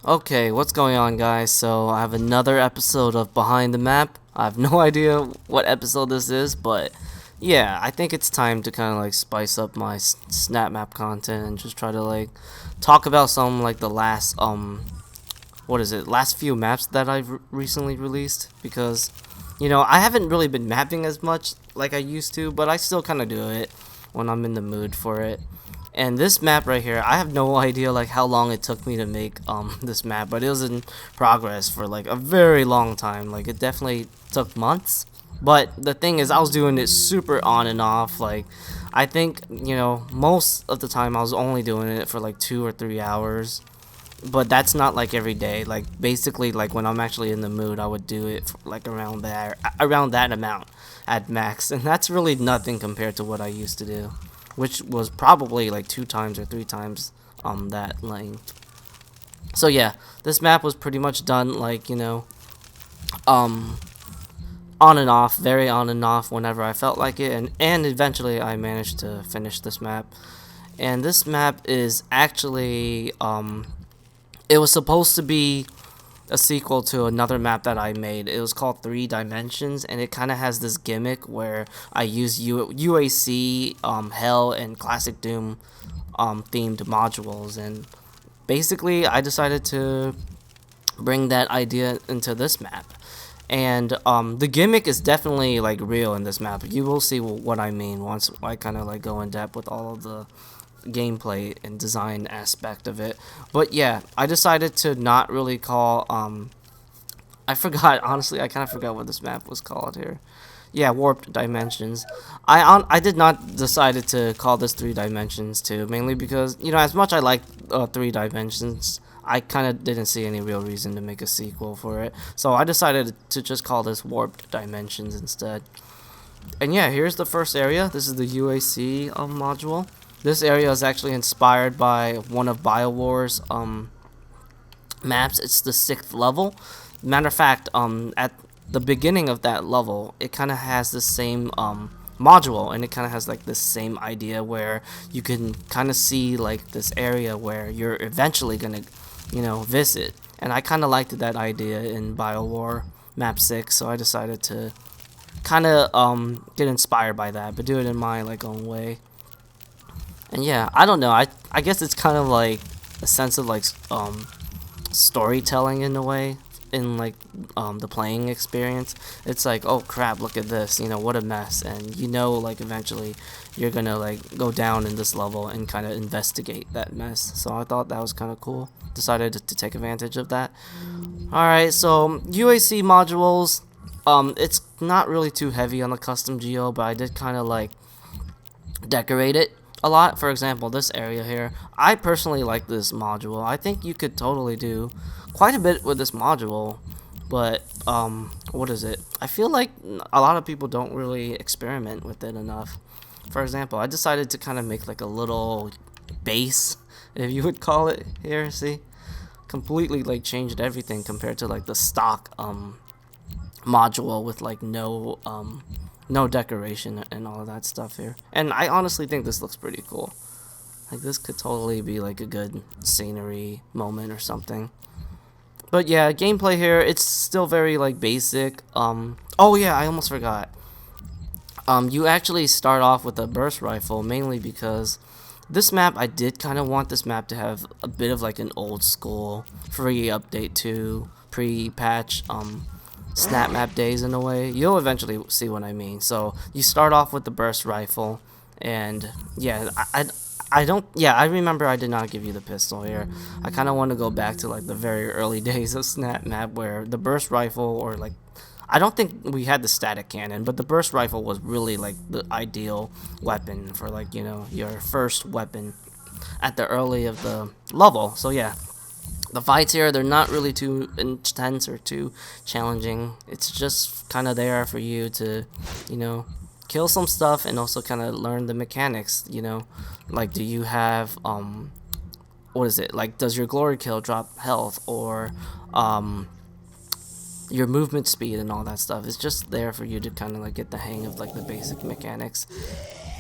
Okay, what's going on, guys? So I have another episode of Behind the Map. I have no idea what episode this is, but yeah, I think it's time to kind of like spice up my SnapMap content and just try to like talk about some like the last last few maps that I've recently released, because I haven't really been mapping as much like I used to, but I still kind of do it when I'm in the mood for it. And this map right here, I have no idea like how long it took me to make this map, but it was in progress for like a very long time. Like it definitely took months. But the thing is, I was doing it super on and off. Like I think, most of the time I was only doing it for like 2 or 3 hours. But that's not like every day. Like basically, like when I'm actually in the mood, I would do it for like around that amount at max, and that's really nothing compared to what I used to do, which was probably like 2 times or 3 times that length. So yeah, this map was pretty much done like um on and off, very on and off whenever I felt like it, and eventually I managed to finish this map. And this map is actually it was supposed to be a sequel to another map that I made. It was called 3 Dimensions, and it kind of has this gimmick where I use UAC, Hell, and Classic Doom themed modules. And basically, I decided to bring that idea into this map. And the gimmick is definitely like real in this map. You will see what I mean once I kind of like go in depth with all of the gameplay and design aspect of it. But yeah, I decided to not really call I forgot, honestly, I kind of forgot what this map was called here. Yeah, Warped Dimensions. I did not decided to call this 3 Dimensions too, mainly because as much I like 3 Dimensions, I kind of didn't see any real reason to make a sequel for it. So I decided to just call this Warped Dimensions instead. And yeah, here's the first area. This is the UAC module. This area is actually inspired by one of BioWare's maps. It's the 6th level. Matter of fact, at the beginning of that level, it kind of has the same module, and it kind of has like this same idea where you can kind of see like this area where you're eventually gonna, visit. And I kind of liked that idea in BioWare Map 6, so I decided to kind of get inspired by that, but do it in my like own way. And yeah, I don't know. I guess it's kind of like a sense of like storytelling in a way, in like the playing experience. It's like, oh crap, look at this, what a mess, and like eventually you're gonna like go down in this level and kind of investigate that mess. So I thought that was kind of cool. Decided to take advantage of that. All right, so UAC modules. It's not really too heavy on the custom geo, but I did kind of like decorate it a lot. For example, this area here, I personally like this module. I think you could totally do quite a bit with this module, but what is it? I feel like a lot of people don't really experiment with it enough. For example, I decided to kind of make like a little base, if you would call it. Here, see, completely like changed everything compared to like the stock module with like no decoration and all of that stuff here. And I honestly think this looks pretty cool. Like this could totally be like a good scenery moment or something. But yeah, gameplay here, it's still very like basic. Oh yeah, I almost forgot. You actually start off with a burst rifle, mainly because this map, I did kind of want this map to have a bit of like an old school free update to pre-patch SnapMap days in a way. You'll eventually see what I mean. So you start off with the burst rifle, and yeah, I remember I did not give you the pistol here. I kind of want to go back to like the very early days of SnapMap where the burst rifle, or like, I don't think we had the static cannon, but the burst rifle was really like the ideal weapon for like your first weapon at the early of the level. So yeah, the fights here, they're not really too intense or too challenging. It's just kind of there for you to, kill some stuff and also kind of learn the mechanics, like do you have, what is it, like does your glory kill drop health, or your movement speed and all that stuff. It's just there for you to kind of like get the hang of like the basic mechanics.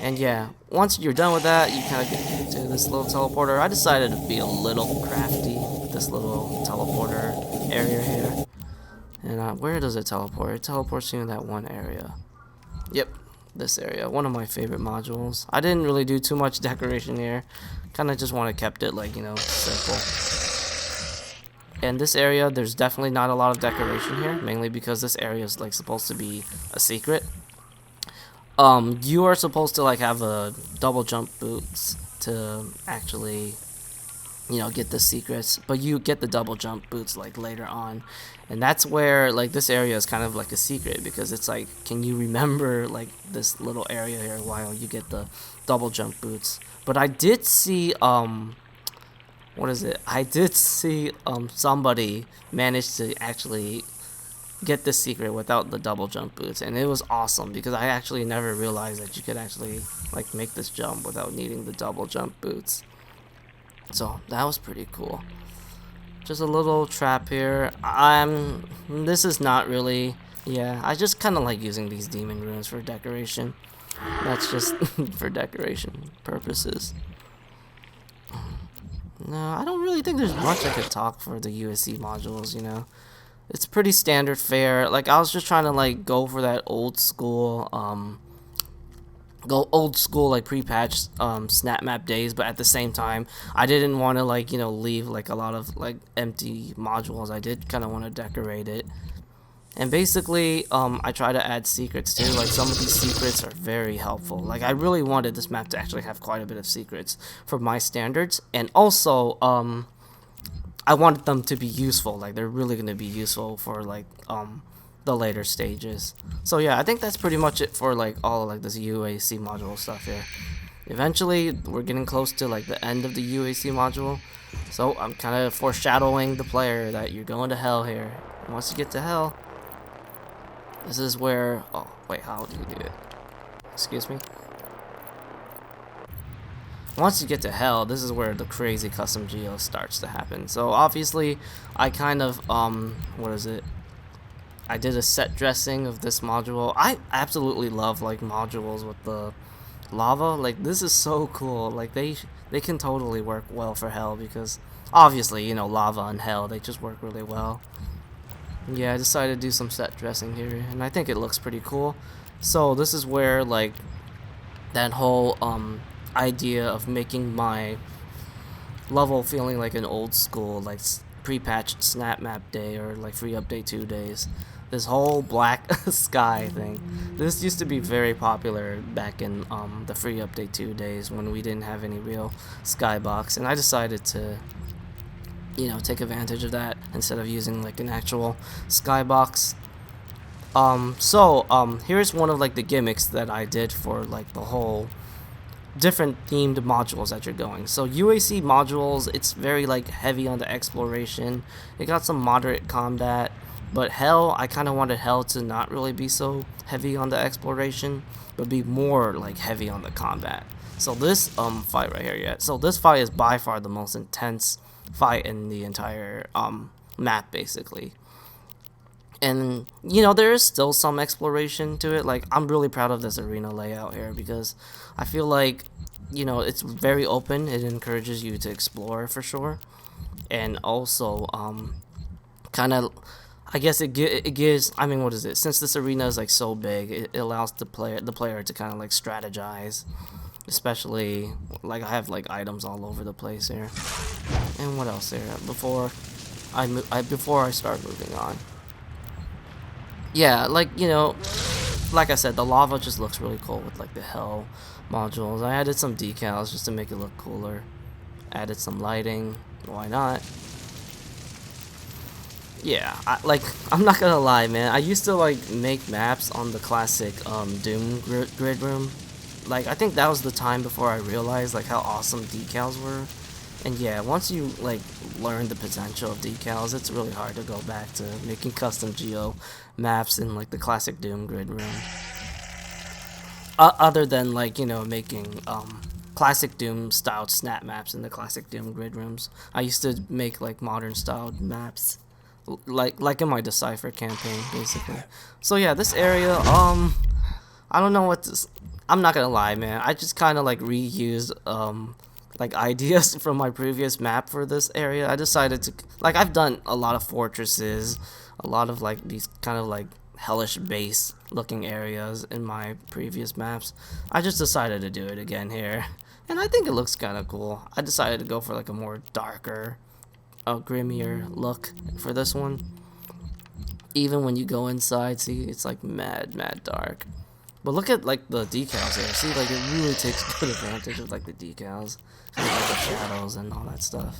And yeah, once you're done with that, you kind of get to this little teleporter. I decided to be a little crafty with this little teleporter area here. And where does it teleport? It teleports you in that one area. Yep, this area. One of my favorite modules. I didn't really do too much decoration here. Kind of just want to kept it like, you know, simple. In this area, there's definitely not a lot of decoration here, mainly because this area is like supposed to be a secret. You are supposed to like have a double jump boots to actually, you know, get the secrets, but you get the double jump boots like later on, and that's where like this area is kind of like a secret, because it's like, can you remember like this little area here while you get the double jump boots? But I did see what is it? I did see somebody manage to actually get the secret without the double jump boots, and it was awesome because I actually never realized that you could actually like make this jump without needing the double jump boots. So that was pretty cool. Just a little trap here. This is not really, yeah, I just kind of like using these demon runes for decoration. That's just for decoration purposes. No, I don't really think there's much I could talk for the USC modules, you know. It's pretty standard fare. Like, I was just trying to like go for that old school like pre-patch SnapMap days, but at the same time I didn't want to like, you know, leave like a lot of like empty modules. I did kind of want to decorate it. And basically, I try to add secrets too. Like, some of these secrets are very helpful. Like, I really wanted this map to actually have quite a bit of secrets for my standards. And also, I wanted them to be useful. Like, they're really going to be useful for, like, the later stages. So, yeah, I think that's pretty much it for, like, all of, like, this UAC module stuff here. Eventually, we're getting close to, like, the end of the UAC module. So, I'm kind of foreshadowing the player that you're going to hell here. And once you get to hell, this is where, oh, wait, how do you do it? Excuse me? Once you get to hell, this is where the crazy custom geo starts to happen. So obviously, I kind of, what is it? I did a set dressing of this module. I absolutely love, like, modules with the lava. Like, this is so cool. Like, they can totally work well for hell, because obviously, you know, lava and hell, they just work really well. Yeah, I decided to do some set dressing here, and I think it looks pretty cool. So this is where, like, that whole idea of making my level feeling like an old school, like, pre-patch SnapMap day, or like free update 2 days. This whole black sky thing. This used to be very popular back in the free update 2 days when we didn't have any real skybox, and I decided to, you know, take advantage of that instead of using like an actual skybox. Here's one of like the gimmicks that I did for like the whole different themed modules that you're going. So UAC modules, it's very like heavy on the exploration. It got some moderate combat, but hell, I kind of wanted hell to not really be so heavy on the exploration, but be more like heavy on the combat. So this fight right here, yeah. So this fight is by far the most intense fight in the entire map, basically. And you know, there is still some exploration to it. Like, I'm really proud of this arena layout here, because I feel like, you know, it's very open. It encourages you to explore for sure, and also kind of, I guess it gives, I mean, what is it, since this arena is like so big, it allows the player to kind of like strategize. Especially, like, I have like items all over the place here. And what else here before I start moving on? Yeah, like, you know, like I said, the lava just looks really cool with like the hell modules. I added some decals just to make it look cooler. Added some lighting. Why not? Yeah, I'm not gonna lie, man. I used to like make maps on the classic Doom grid room. Like, I think that was the time before I realized like how awesome decals were. And yeah, once you like learn the potential of decals, it's really hard to go back to making custom geo maps in like the classic Doom grid room. Other than like, you know, making classic Doom styled snap maps in the classic Doom grid rooms. I used to make like modern styled maps, like in my Decipher campaign, basically. So yeah, this area, I don't know what this. I'm not gonna lie, man. I just kind of like reused like ideas from my previous map for this area, I decided to, like, I've done a lot of fortresses, a lot of like these kind of like hellish base looking areas in my previous maps. I just decided to do it again here, and I think it looks kind of cool. I decided to go for like a more darker, grimmier look for this one. Even when you go inside, see, it's like mad dark. But look at like the decals here. See, like it really takes good advantage of like the decals, kind of like the shadows and all that stuff.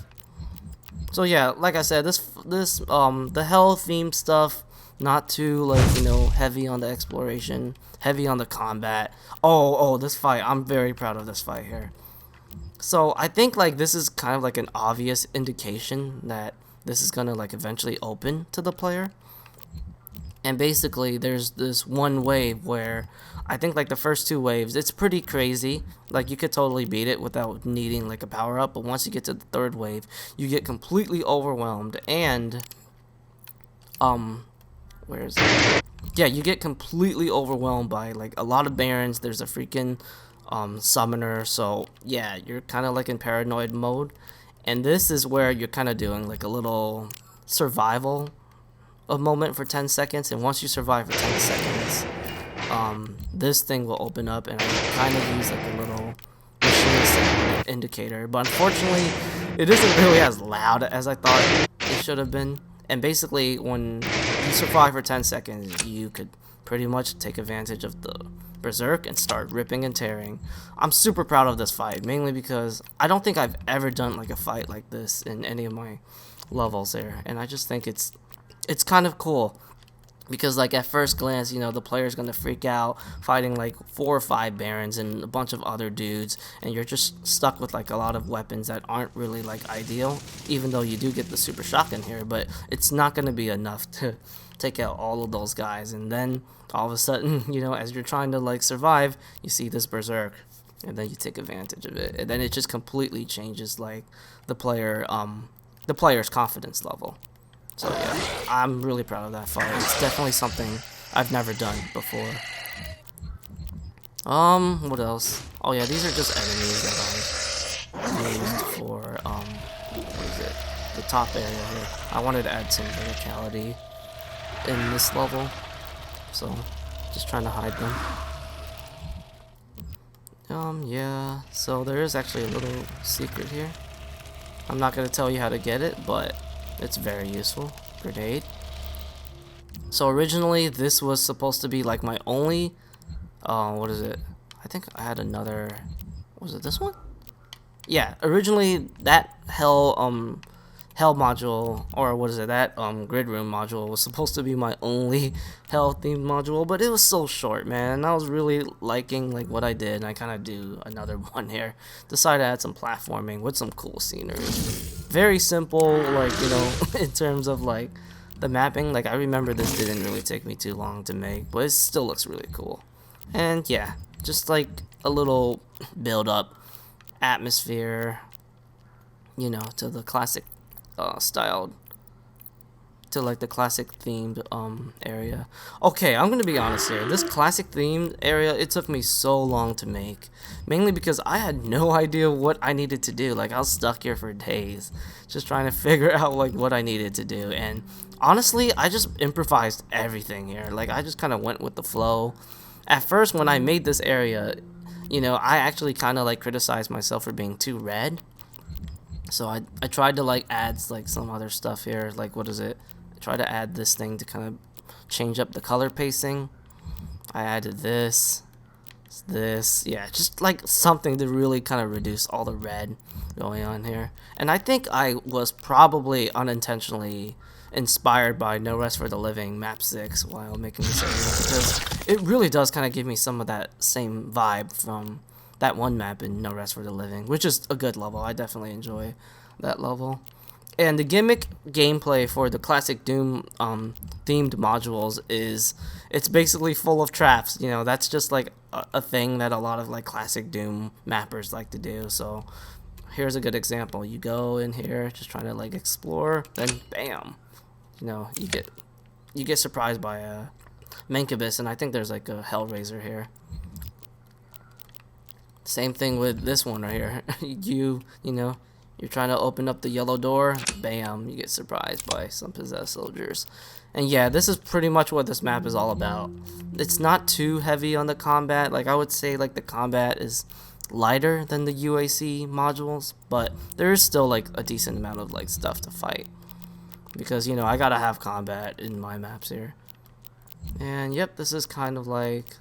So yeah, like I said, the hell themed stuff, not too like, you know, heavy on the exploration, heavy on the combat. Oh, this fight, I'm very proud of this fight here. So I think like this is kind of like an obvious indication that this is gonna like eventually open to the player. And basically there's this one wave where I think like the first two waves, it's pretty crazy. Like you could totally beat it without needing like a power up, but once you get to the third wave, you get completely overwhelmed and where is it? Yeah, you get completely overwhelmed by like a lot of barons. There's a freaking summoner, so yeah, you're kind of like in paranoid mode. And this is where you're kind of doing like a little survival a moment for 10 seconds, and once you survive for 10 seconds, this thing will open up, and I kind of use like a little machine sound indicator, but unfortunately it isn't really as loud as I thought it should have been. And basically when you survive for 10 seconds, you could pretty much take advantage of the berserk and start ripping and tearing. I'm super proud of this fight, mainly because I don't think I've ever done like a fight like this in any of my levels there, and I just think it's kind of cool because like at first glance, you know, the player's gonna freak out fighting like 4 or 5 barons and a bunch of other dudes, and you're just stuck with like a lot of weapons that aren't really like ideal, even though you do get the super shotgun here, but it's not gonna be enough to take out all of those guys. And then all of a sudden, you know, as you're trying to like survive, you see this berserk, and then you take advantage of it, and then it just completely changes like the player's confidence level. So yeah, I'm really proud of that fight. It's definitely something I've never done before. What else? Oh yeah, these are just enemies that I used for, what is it? The top area here. I wanted to add some verticality in this level, so just trying to hide them. Yeah, so there is actually a little secret here. I'm not gonna tell you how to get it, but it's very useful. Grenade. So originally this was supposed to be like my only what is it? I think I had another, was it this one? Yeah, originally that hell module, or what is it, that grid room module was supposed to be my only hell themed module, but it was so short, man, and I was really liking like what I did, and I kind of do another one here. Decided to add some platforming with some cool scenery. Very simple, like, you know, in terms of like the mapping. Like I remember this didn't really take me too long to make, but it still looks really cool. And yeah, just like a little build up atmosphere, you know, to the classic styled, to like the classic themed area. Okay, I'm gonna be honest here. This classic themed area, it took me so long to make, mainly because I had no idea what I needed to do. Like I was stuck here for days just trying to figure out like what I needed to do, and honestly I just improvised everything here. Like I just kind of went with the flow. At first when I made this area, you know, I actually kind of like criticized myself for being too red. So I tried to like add like some other stuff here, like what is it? I tried to add this thing to kind of change up the color pacing. I added this, yeah, just like something to really kind of reduce all the red going on here. And I think I was probably unintentionally inspired by No Rest for the Living map 6 while making this area, because it really does kind of give me some of that same vibe from that one map in No Rest for the Living, which is a good level. I definitely enjoy that level. And the gimmick gameplay for the classic Doom themed modules is, it's basically full of traps. You know, that's just like a thing that a lot of like classic Doom mappers like to do. So here's a good example. You go in here just trying to like explore, then bam, you know, you get surprised by a Mancubus, and I think there's like a Hellraiser here. Same thing with this one right here. You know, you're trying to open up the yellow door, bam, you get surprised by some possessed soldiers. And yeah, this is pretty much what this map is all about. It's not too heavy on the combat. Like, I would say like the combat is lighter than the UAC modules, but there is still like a decent amount of like stuff to fight. Because, you know, I gotta have combat in my maps here. And yep, this is kind of like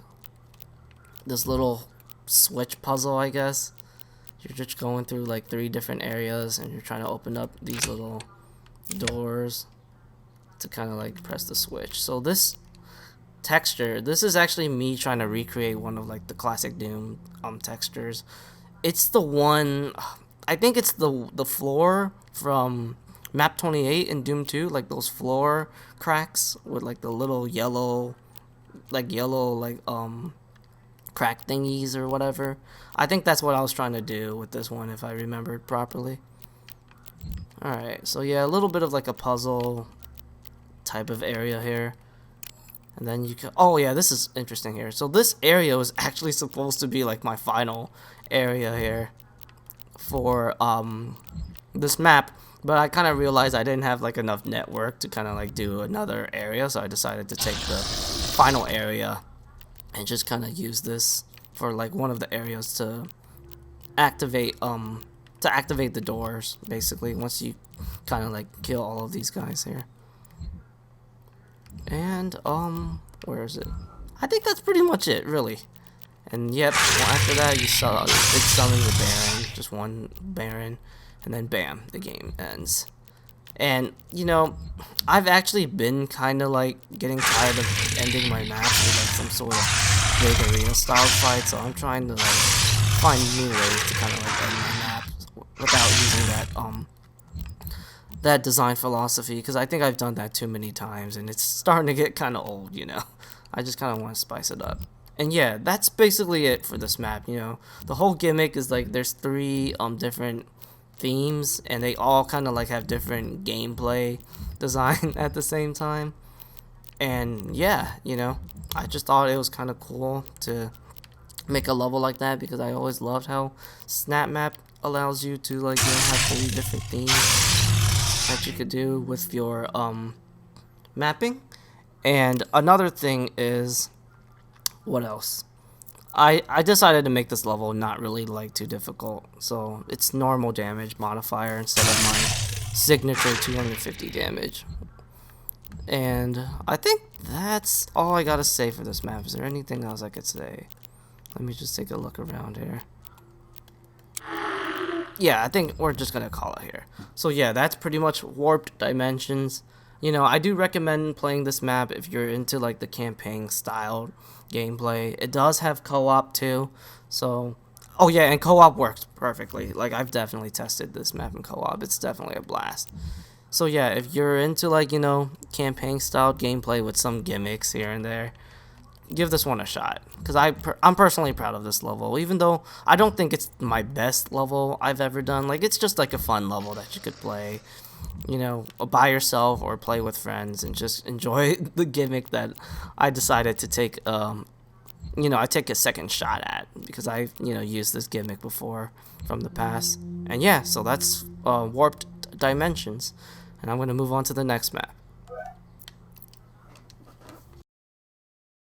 this little switch puzzle, I guess. You're just going through like 3 different areas and you're trying to open up these little doors to kind of like press the switch. So this texture, this is actually me trying to recreate one of like the classic Doom textures. It's the one, I think it's the floor from map 28 in Doom 2, like those floor cracks with like the little yellow crack thingies or whatever. I think that's what I was trying to do with this one, if I remembered properly. Alright, so yeah, a little bit of like a puzzle type of area here. And then you can, oh yeah, this is interesting here. So this area was actually supposed to be like my final area here for this map, but I kind of realized I didn't have like enough network to kind of like do another area, so I decided to take the final area and just kind of use this for like one of the areas to activate the doors, basically, once you kind of like kill all of these guys here. And where is it? I think that's pretty much it, really. And yep, well, after that you saw it summon the Baron, just one Baron, and then bam, the game ends. And you know, I've actually been kind of like getting tired of ending my maps with like some sort of big arena style fight, so I'm trying to like find new ways to kind of like end my maps without using that design philosophy, because I think I've done that too many times and it's starting to get kind of old, you know. I just kind of want to spice it up. And yeah, that's basically it for this map, you know. The whole gimmick is like there's 3 different themes and they all kind of like have different gameplay design at the same time. And yeah, you know, I just thought it was kind of cool to make a level like that, because I always loved how SnapMap allows you to like, you know, have 3 different themes that you could do with your mapping. And another thing is, what else? I decided to make this level not really like too difficult, so it's normal damage modifier instead of my signature 250 damage. And I think that's all I gotta say for this map. Is there anything else I could say? Let me just take a look around here. Yeah, I think we're just gonna call it here. So yeah, that's pretty much Warped Dimensions. You know, I do recommend playing this map if you're into like the campaign style gameplay. It does have co-op too, so oh yeah, and co-op works perfectly. Like, I've definitely tested this map in co-op. It's definitely a blast. So yeah, if you're into like, you know, campaign style gameplay with some gimmicks here and there, give this one a shot, because I'm personally proud of this level, even though I don't think it's my best level I've ever done. Like, it's just like a fun level that you could play, you know, by yourself or play with friends and just enjoy the gimmick that I decided to take you know, I take a second shot at, because I, you know, used this gimmick before from the past. And yeah, so that's Warped Dimensions, and I'm going to move on to the next map.